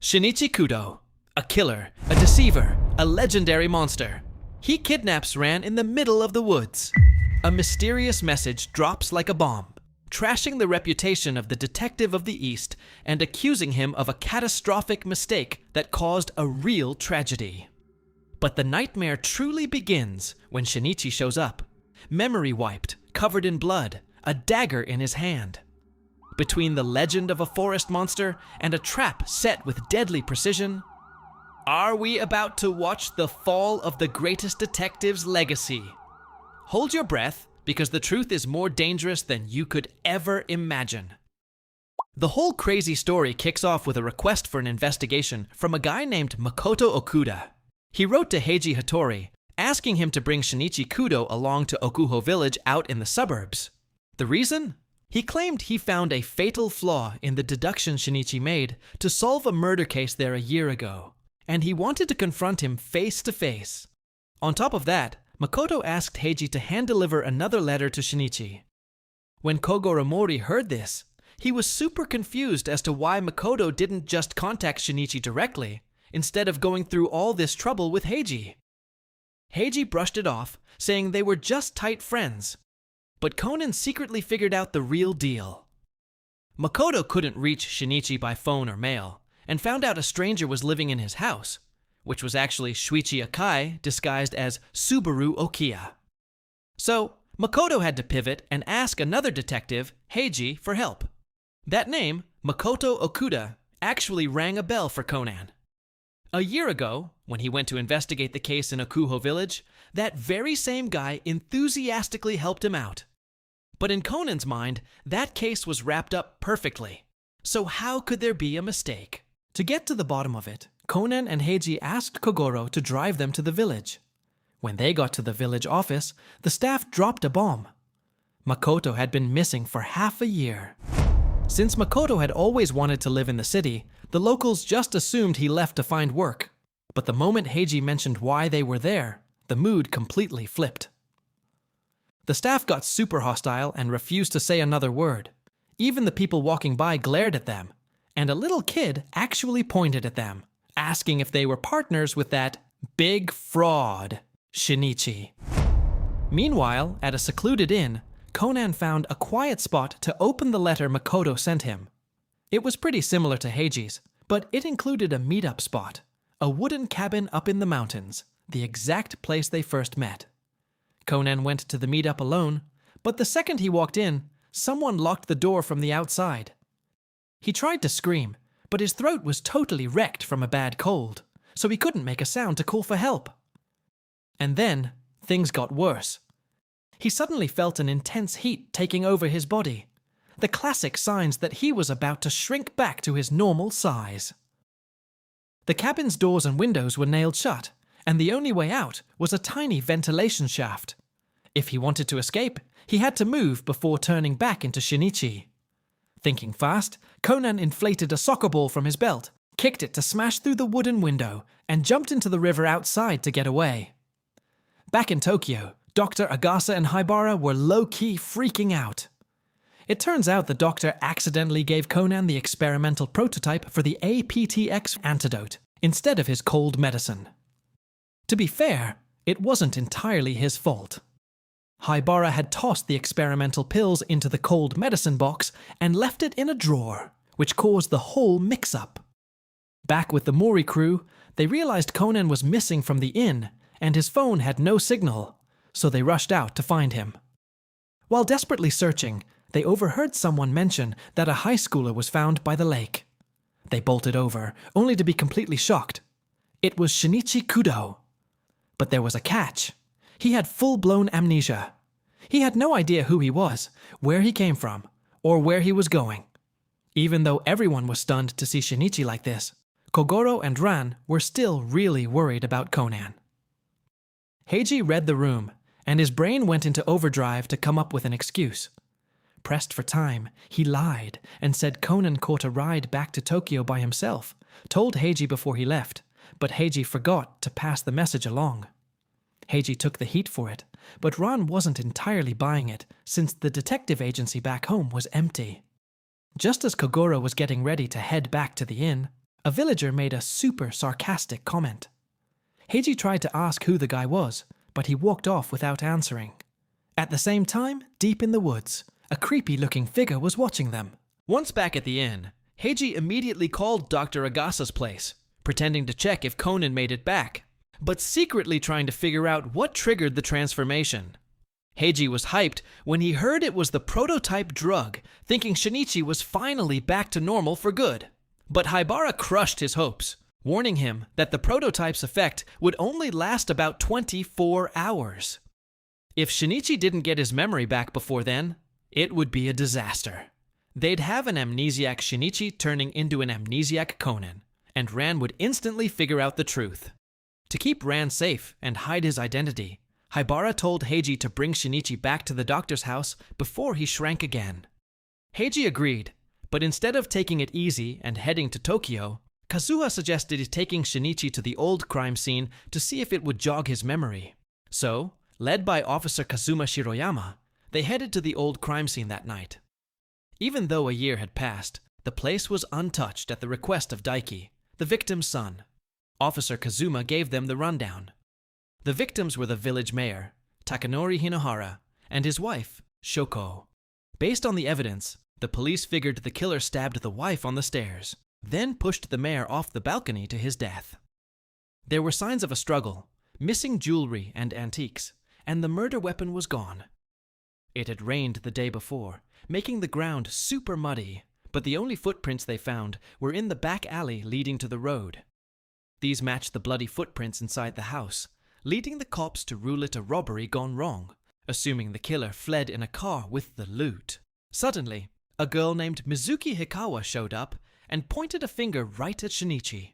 Shinichi Kudo, a killer, a deceiver, a legendary monster. He kidnaps Ran in the middle of the woods. A mysterious message drops like a bomb, trashing the reputation of the detective of the East and accusing him of a catastrophic mistake that caused a real tragedy. But the nightmare truly begins when Shinichi shows up, memory wiped, covered in blood, a dagger in his hand. Between the legend of a forest monster and a trap set with deadly precision, are we about to watch the fall of the greatest detective's legacy? Hold your breath, because the truth is more dangerous than you could ever imagine. The whole crazy story kicks off with a request for an investigation from a guy named Makoto Okuda. He wrote to Heiji Hattori, asking him to bring Shinichi Kudo along to Okuho village out in the suburbs. The reason? He claimed he found a fatal flaw in the deduction Shinichi made to solve a murder case there a year ago, and he wanted to confront him face to face. On top of that, Makoto asked Heiji to hand-deliver another letter to Shinichi. When Kogoro Mori heard this, he was super confused as to why Makoto didn't just contact Shinichi directly, instead of going through all this trouble with Heiji. Heiji brushed it off, saying they were just tight friends. But Conan secretly figured out the real deal. Makoto couldn't reach Shinichi by phone or mail, and found out a stranger was living in his house, which was actually Shuichi Akai disguised as Subaru Okiya. So, Makoto had to pivot and ask another detective, Heiji, for help. That name, Makoto Okuda, actually rang a bell for Conan. A year ago, when he went to investigate the case in Okuho village, that very same guy enthusiastically helped him out. But in Conan's mind, that case was wrapped up perfectly. So how could there be a mistake? To get to the bottom of it, Conan and Heiji asked Kogoro to drive them to the village. When they got to the village office, the staff dropped a bomb. Makoto had been missing for half a year. Since Makoto had always wanted to live in the city, the locals just assumed he left to find work. But the moment Heiji mentioned why they were there, the mood completely flipped. The staff got super hostile and refused to say another word. Even the people walking by glared at them, and a little kid actually pointed at them, asking if they were partners with that big fraud, Shinichi. Meanwhile, at a secluded inn, Conan found a quiet spot to open the letter Makoto sent him. It was pretty similar to Heiji's, but it included a meetup spot, a wooden cabin up in the mountains, the exact place they first met. Conan went to the meetup alone, but the second he walked in, someone locked the door from the outside. He tried to scream, but his throat was totally wrecked from a bad cold, so he couldn't make a sound to call for help. And then, things got worse. He suddenly felt an intense heat taking over his body, the classic signs that he was about to shrink back to his normal size. The cabin's doors and windows were nailed shut, and the only way out was a tiny ventilation shaft. If he wanted to escape, he had to move before turning back into Shinichi. Thinking fast, Conan inflated a soccer ball from his belt, kicked it to smash through the wooden window, and jumped into the river outside to get away. Back in Tokyo, Dr. Agasa and Haibara were low-key freaking out. It turns out the doctor accidentally gave Conan the experimental prototype for the APTX antidote instead of his cold medicine. To be fair, it wasn't entirely his fault. Haibara had tossed the experimental pills into the cold medicine box and left it in a drawer, which caused the whole mix-up. Back with the Mori crew, they realized Conan was missing from the inn, and his phone had no signal, so they rushed out to find him. While desperately searching, they overheard someone mention that a high schooler was found by the lake. They bolted over, only to be completely shocked. It was Shinichi Kudo. But there was a catch. He had full-blown amnesia. He had no idea who he was, where he came from, or where he was going. Even though everyone was stunned to see Shinichi like this, Kogoro and Ran were still really worried about Conan. Heiji read the room, and his brain went into overdrive to come up with an excuse. Pressed for time, he lied and said Conan caught a ride back to Tokyo by himself, told Heiji before he left, but Heiji forgot to pass the message along. Heiji took the heat for it, but Ran wasn't entirely buying it since the detective agency back home was empty. Just as Kogoro was getting ready to head back to the inn, A villager made a super sarcastic comment. Heiji tried to ask who the guy was, but he walked off without answering. At the same time, deep in the woods, a creepy-looking figure was watching them. Once back at the inn, Heiji immediately called Dr. Agasa's place, pretending to check if Conan made it back, but secretly trying to figure out what triggered the transformation. Heiji was hyped when he heard it was the prototype drug, thinking Shinichi was finally back to normal for good. But Haibara crushed his hopes, warning him that the prototype's effect would only last about 24 hours. If Shinichi didn't get his memory back before then, it would be a disaster. They'd have an amnesiac Shinichi turning into an amnesiac Conan, and Ran would instantly figure out the truth. To keep Ran safe and hide his identity, Haibara told Heiji to bring Shinichi back to the doctor's house before he shrank again. Heiji agreed, but instead of taking it easy and heading to Tokyo, Kazuha suggested taking Shinichi to the old crime scene to see if it would jog his memory. So, led by Officer Kazuma Shiroyama, they headed to the old crime scene that night. Even though a year had passed, the place was untouched at the request of Daiki, the victim's son. Officer Kazuma gave them the rundown. The victims were the village mayor, Takanori Hinohara, and his wife, Shoko. Based on the evidence, the police figured the killer stabbed the wife on the stairs, then pushed the mayor off the balcony to his death. There were signs of a struggle, missing jewelry and antiques, and the murder weapon was gone. It had rained the day before, making the ground super muddy, but the only footprints they found were in the back alley leading to the road. These matched the bloody footprints inside the house, leading the cops to rule it a robbery gone wrong, assuming the killer fled in a car with the loot. Suddenly, a girl named Mizuki Hikawa showed up and pointed a finger right at Shinichi.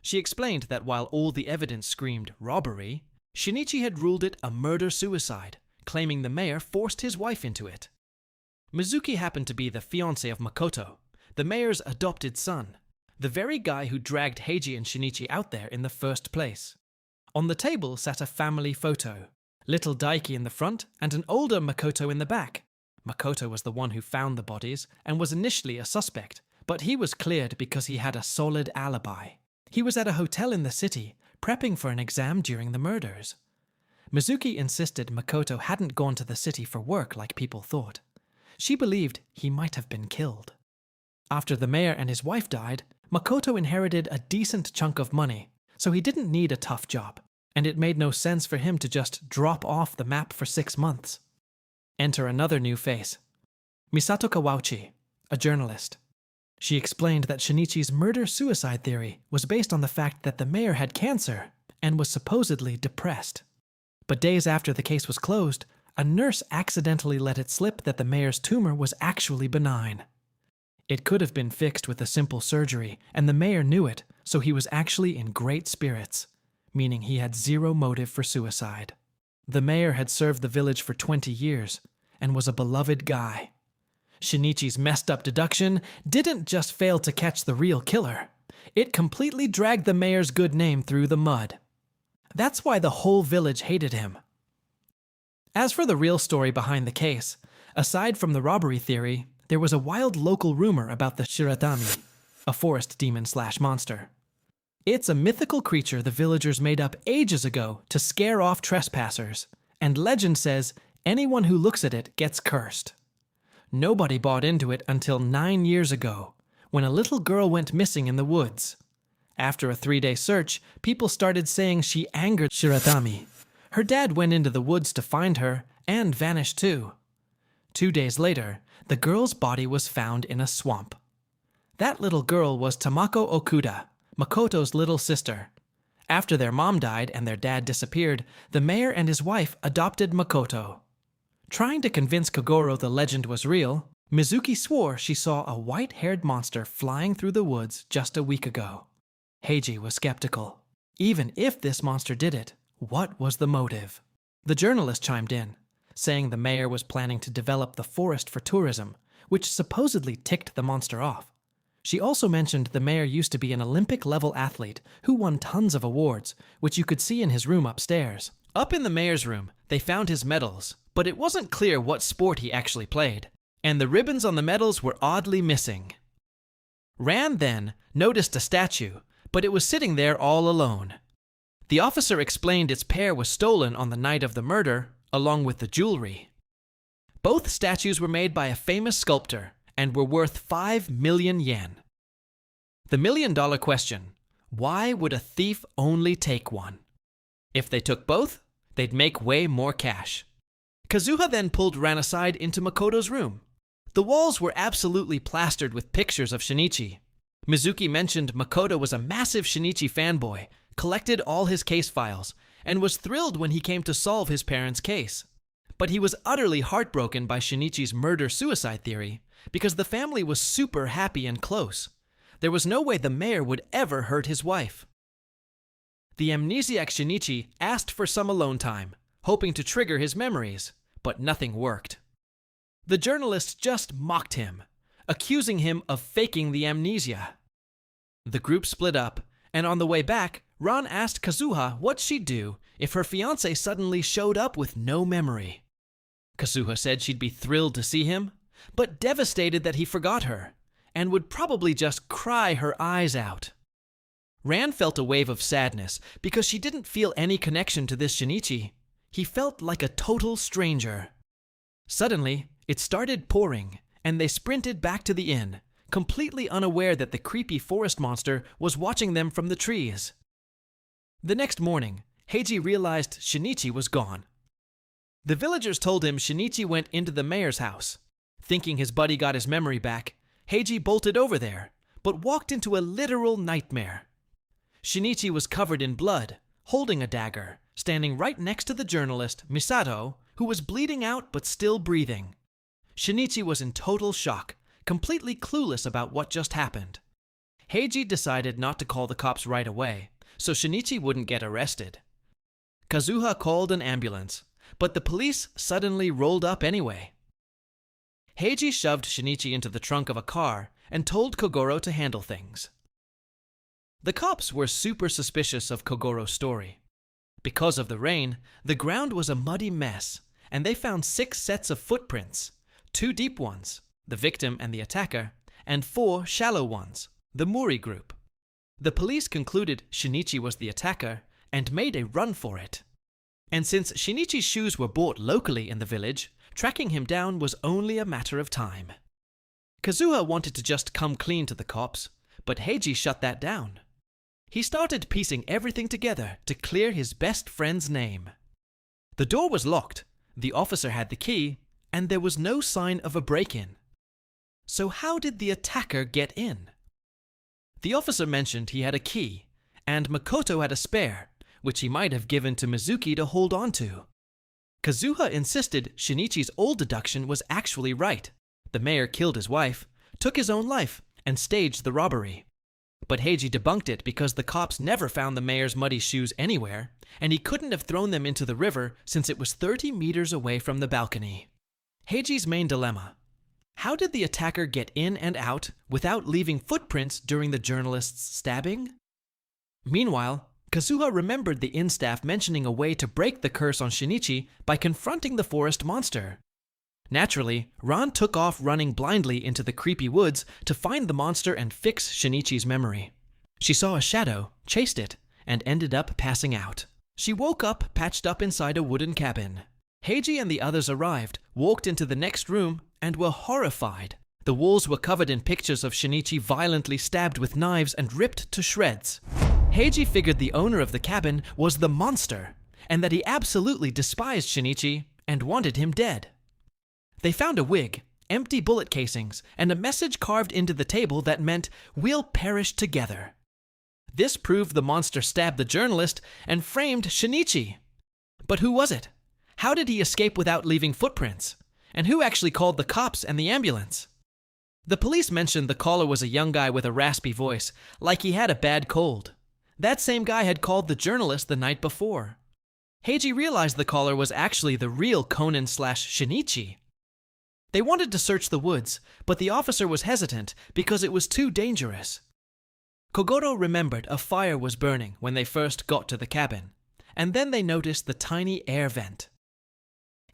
She explained that while all the evidence screamed robbery, Shinichi had ruled it a murder-suicide, claiming the mayor forced his wife into it. Mizuki happened to be the fiancé of Makoto, the mayor's adopted son, the very guy who dragged Heiji and Shinichi out there in the first place. On the table sat a family photo, little Daiki in the front and an older Makoto in the back. Makoto was the one who found the bodies and was initially a suspect, but he was cleared because he had a solid alibi. He was at a hotel in the city, prepping for an exam during the murders. Mizuki insisted Makoto hadn't gone to the city for work like people thought. She believed he might have been killed. After the mayor and his wife died, Makoto inherited a decent chunk of money, so he didn't need a tough job, and it made no sense for him to just drop off the map for 6 months. Enter another new face, Misato Kawauchi, a journalist. She explained that Shinichi's murder-suicide theory was based on the fact that the mayor had cancer and was supposedly depressed. But days after the case was closed, a nurse accidentally let it slip that the mayor's tumor was actually benign. It could have been fixed with a simple surgery, and the mayor knew it, so he was actually in great spirits, meaning he had zero motive for suicide. The mayor had served the village for 20 years and was a beloved guy. Shinichi's messed up deduction didn't just fail to catch the real killer. It completely dragged the mayor's good name through the mud. That's why the whole village hated him. As for the real story behind the case, aside from the robbery theory, there was a wild local rumor about the Shiratami, a forest demon/monster. It's a mythical creature the villagers made up ages ago to scare off trespassers, and legend says anyone who looks at it gets cursed. Nobody bought into it until 9 years ago, when a little girl went missing in the woods. After a 3-day search, people started saying she angered Shiratami. Her dad went into the woods to find her, and vanished too. 2 days later, the girl's body was found in a swamp. That little girl was Tamako Okuda, Makoto's little sister. After their mom died and their dad disappeared, the mayor and his wife adopted Makoto. Trying to convince Kogoro the legend was real, Mizuki swore she saw a white-haired monster flying through the woods just a week ago. Heiji was skeptical. Even if this monster did it, what was the motive? The journalist chimed in, saying the mayor was planning to develop the forest for tourism, which supposedly ticked the monster off. She also mentioned the mayor used to be an Olympic-level athlete who won tons of awards, which you could see in his room upstairs. Up in the mayor's room, they found his medals, but it wasn't clear what sport he actually played, and the ribbons on the medals were oddly missing. Ran then noticed a statue, but it was sitting there all alone. The officer explained its pair was stolen on the night of the murder, along with the jewelry. Both statues were made by a famous sculptor and were worth 5 million yen. The million-dollar question: why would a thief only take one? If they took both, they'd make way more cash. Kazuha then pulled Ran aside into Makoto's room. The walls were absolutely plastered with pictures of Shinichi. Mizuki mentioned Makoto was a massive Shinichi fanboy, collected all his case files, and was thrilled when he came to solve his parents' case. But he was utterly heartbroken by Shinichi's murder-suicide theory because the family was super happy and close. There was no way the mayor would ever hurt his wife. The amnesiac Shinichi asked for some alone time, hoping to trigger his memories, but nothing worked. The journalists just mocked him, accusing him of faking the amnesia. The group split up, and on the way back, Ran asked Kazuha what she'd do if her fiancé suddenly showed up with no memory. Kazuha said she'd be thrilled to see him, but devastated that he forgot her, and would probably just cry her eyes out. Ran felt a wave of sadness because she didn't feel any connection to this Shinichi. He felt like a total stranger. Suddenly, it started pouring, and they sprinted back to the inn, completely unaware that the creepy forest monster was watching them from the trees. The next morning, Heiji realized Shinichi was gone. The villagers told him Shinichi went into the mayor's house. Thinking his buddy got his memory back, Heiji bolted over there, but walked into a literal nightmare. Shinichi was covered in blood, holding a dagger, standing right next to the journalist, Misato, who was bleeding out but still breathing. Shinichi was in total shock, completely clueless about what just happened. Heiji decided not to call the cops right away, so Shinichi wouldn't get arrested. Kazuha called an ambulance, but the police suddenly rolled up anyway. Heiji shoved Shinichi into the trunk of a car and told Kogoro to handle things. The cops were super suspicious of Kogoro's story. Because of the rain, the ground was a muddy mess, and they found 6 sets of footprints, 2 deep ones, the victim and the attacker, and 4 shallow ones, the Muri group. The police concluded Shinichi was the attacker and made a run for it. And since Shinichi's shoes were bought locally in the village, tracking him down was only a matter of time. Kazuha wanted to just come clean to the cops, but Heiji shut that down. He started piecing everything together to clear his best friend's name. The door was locked, the officer had the key, and there was no sign of a break-in. So how did the attacker get in? The officer mentioned he had a key, and Makoto had a spare, which he might have given to Mizuki to hold on to. Kazuha insisted Shinichi's old deduction was actually right. The mayor killed his wife, took his own life, and staged the robbery. But Heiji debunked it because the cops never found the mayor's muddy shoes anywhere, and he couldn't have thrown them into the river since it was 30 meters away from the balcony. Heiji's main dilemma: how did the attacker get in and out without leaving footprints during the journalist's stabbing? Meanwhile, Kazuha remembered the inn staff mentioning a way to break the curse on Shinichi by confronting the forest monster. Naturally, Ran took off running blindly into the creepy woods to find the monster and fix Shinichi's memory. She saw a shadow, chased it, and ended up passing out. She woke up patched up inside a wooden cabin. Heiji and the others arrived, walked into the next room, and were horrified. The walls were covered in pictures of Shinichi violently stabbed with knives and ripped to shreds. Heiji figured the owner of the cabin was the monster, and that he absolutely despised Shinichi and wanted him dead. They found a wig, empty bullet casings, and a message carved into the table that meant, "We'll perish together." This proved the monster stabbed the journalist and framed Shinichi. But who was it? How did he escape without leaving footprints? And who actually called the cops and the ambulance? The police mentioned the caller was a young guy with a raspy voice, like he had a bad cold. That same guy had called the journalist the night before. Heiji realized the caller was actually the real Conan/Shinichi. They wanted to search the woods, but the officer was hesitant because it was too dangerous. Kogoro remembered a fire was burning when they first got to the cabin, and then they noticed the tiny air vent.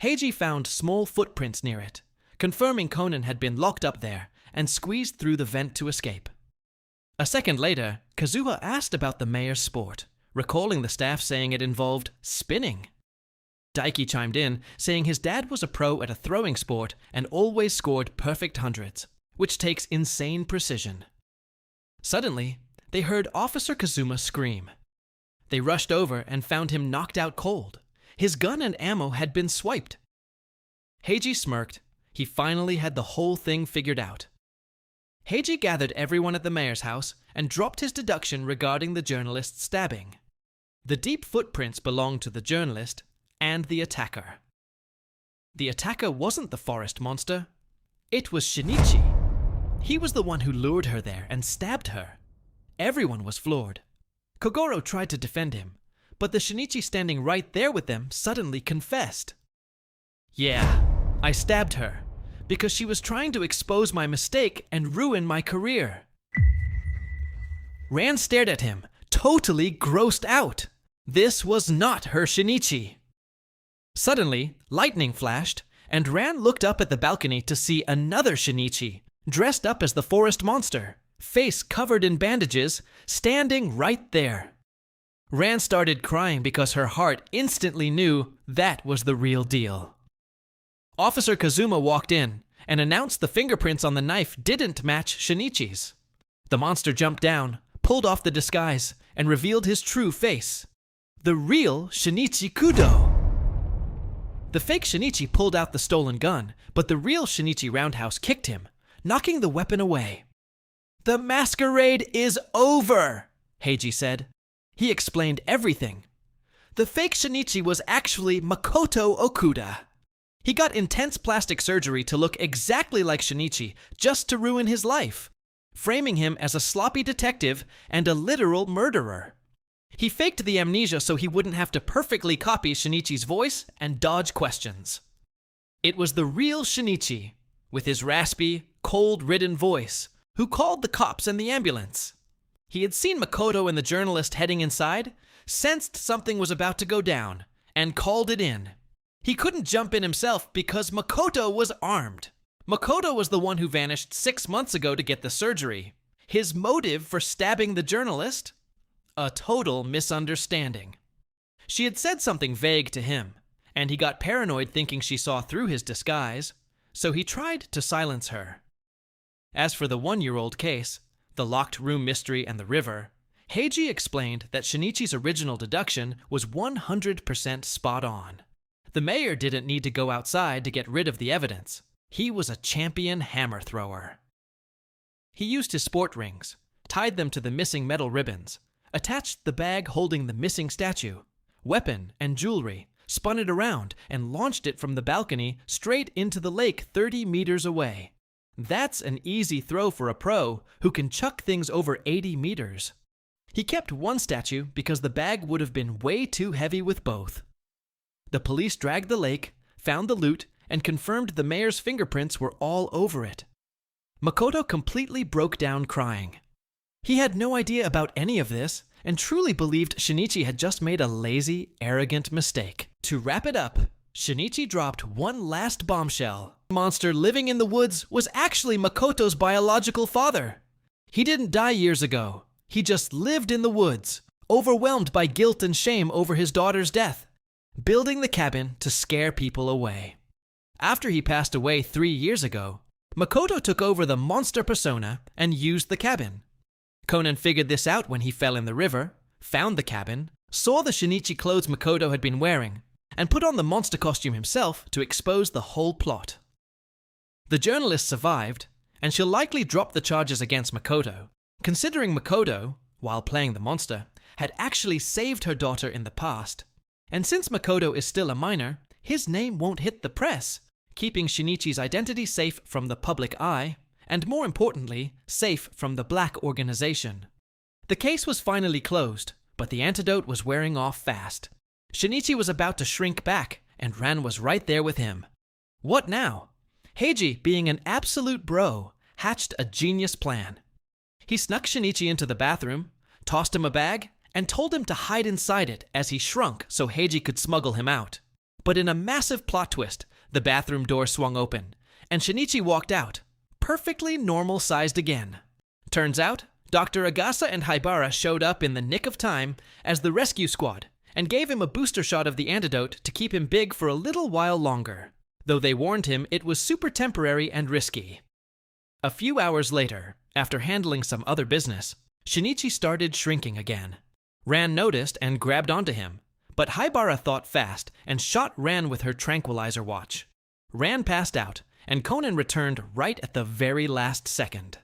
Heiji found small footprints near it, confirming Conan had been locked up there and squeezed through the vent to escape. A second later, Kazuha asked about the mayor's sport, recalling the staff saying it involved spinning. Daiki chimed in, saying his dad was a pro at a throwing sport and always scored perfect hundreds, which takes insane precision. Suddenly, they heard Officer Kazuma scream. They rushed over and found him knocked out cold. His gun and ammo had been swiped. Heiji smirked. He finally had the whole thing figured out. Heiji gathered everyone at the mayor's house and dropped his deduction regarding the journalist's stabbing. The deep footprints belonged to the journalist and the attacker. The attacker wasn't the forest monster. It was Shinichi. He was the one who lured her there and stabbed her. Everyone was floored. Kogoro tried to defend him, but the Shinichi standing right there with them suddenly confessed. "Yeah, I stabbed her because she was trying to expose my mistake and ruin my career." Ran stared at him, totally grossed out. This was not her Shinichi. Suddenly, lightning flashed, and Ran looked up at the balcony to see another Shinichi, dressed up as the forest monster, face covered in bandages, standing right there. Ran started crying because her heart instantly knew that was the real deal. Officer Kazuma walked in and announced the fingerprints on the knife didn't match Shinichi's. The monster jumped down, pulled off the disguise, and revealed his true face. The real Shinichi Kudo! The fake Shinichi pulled out the stolen gun, but the real Shinichi roundhouse kicked him, knocking the weapon away. "The masquerade is over," Heiji said. He explained everything. The fake Shinichi was actually Makoto Okuda. He got intense plastic surgery to look exactly like Shinichi just to ruin his life, framing him as a sloppy detective and a literal murderer. He faked the amnesia so he wouldn't have to perfectly copy Shinichi's voice and dodge questions. It was the real Shinichi, with his raspy, cold-ridden voice, who called the cops and the ambulance. He had seen Makoto and the journalist heading inside, sensed something was about to go down, and called it in. He couldn't jump in himself because Makoto was armed. Makoto was the one who vanished 6 months ago to get the surgery. His motive for stabbing the journalist? A total misunderstanding. She had said something vague to him, and he got paranoid thinking she saw through his disguise, so he tried to silence her. As for the 1-year-old case, the locked room mystery and the river, Heiji explained that Shinichi's original deduction was 100% spot on. The mayor didn't need to go outside to get rid of the evidence. He was a champion hammer thrower. He used his sport rings, tied them to the missing metal ribbons, attached the bag holding the missing statue, weapon, and jewelry, spun it around, and launched it from the balcony straight into the lake 30 meters away. That's an easy throw for a pro who can chuck things over 80 meters. He kept one statue because the bag would have been way too heavy with both. The police dragged the lake, found the loot, and confirmed the mayor's fingerprints were all over it. Makoto completely broke down crying. He had no idea about any of this and truly believed Shinichi had just made a lazy, arrogant mistake. To wrap it up, Shinichi dropped one last bombshell. The monster living in the woods was actually Makoto's biological father. He didn't die years ago. He just lived in the woods, overwhelmed by guilt and shame over his daughter's death, building the cabin to scare people away. After he passed away 3 years ago, Makoto took over the monster persona and used the cabin. Conan figured this out when he fell in the river, found the cabin, saw the Shinichi clothes Makoto had been wearing, and put on the monster costume himself to expose the whole plot. The journalist survived, and she'll likely drop the charges against Makoto, considering Makoto, while playing the monster, had actually saved her daughter in the past. And since Makoto is still a minor, his name won't hit the press, keeping Shinichi's identity safe from the public eye, and more importantly, safe from the black organization. The case was finally closed, but the antidote was wearing off fast. Shinichi was about to shrink back, and Ran was right there with him. What now? Heiji, being an absolute bro, hatched a genius plan. He snuck Shinichi into the bathroom, tossed him a bag, and told him to hide inside it as he shrunk so Heiji could smuggle him out. But in a massive plot twist, the bathroom door swung open, and Shinichi walked out, perfectly normal-sized again. Turns out, Dr. Agasa and Haibara showed up in the nick of time as the rescue squad and gave him a booster shot of the antidote to keep him big for a little while longer, though they warned him it was super temporary and risky. A few hours later, after handling some other business, Shinichi started shrinking again. Ran noticed and grabbed onto him, but Haibara thought fast and shot Ran with her tranquilizer watch. Ran passed out, and Conan returned right at the very last second.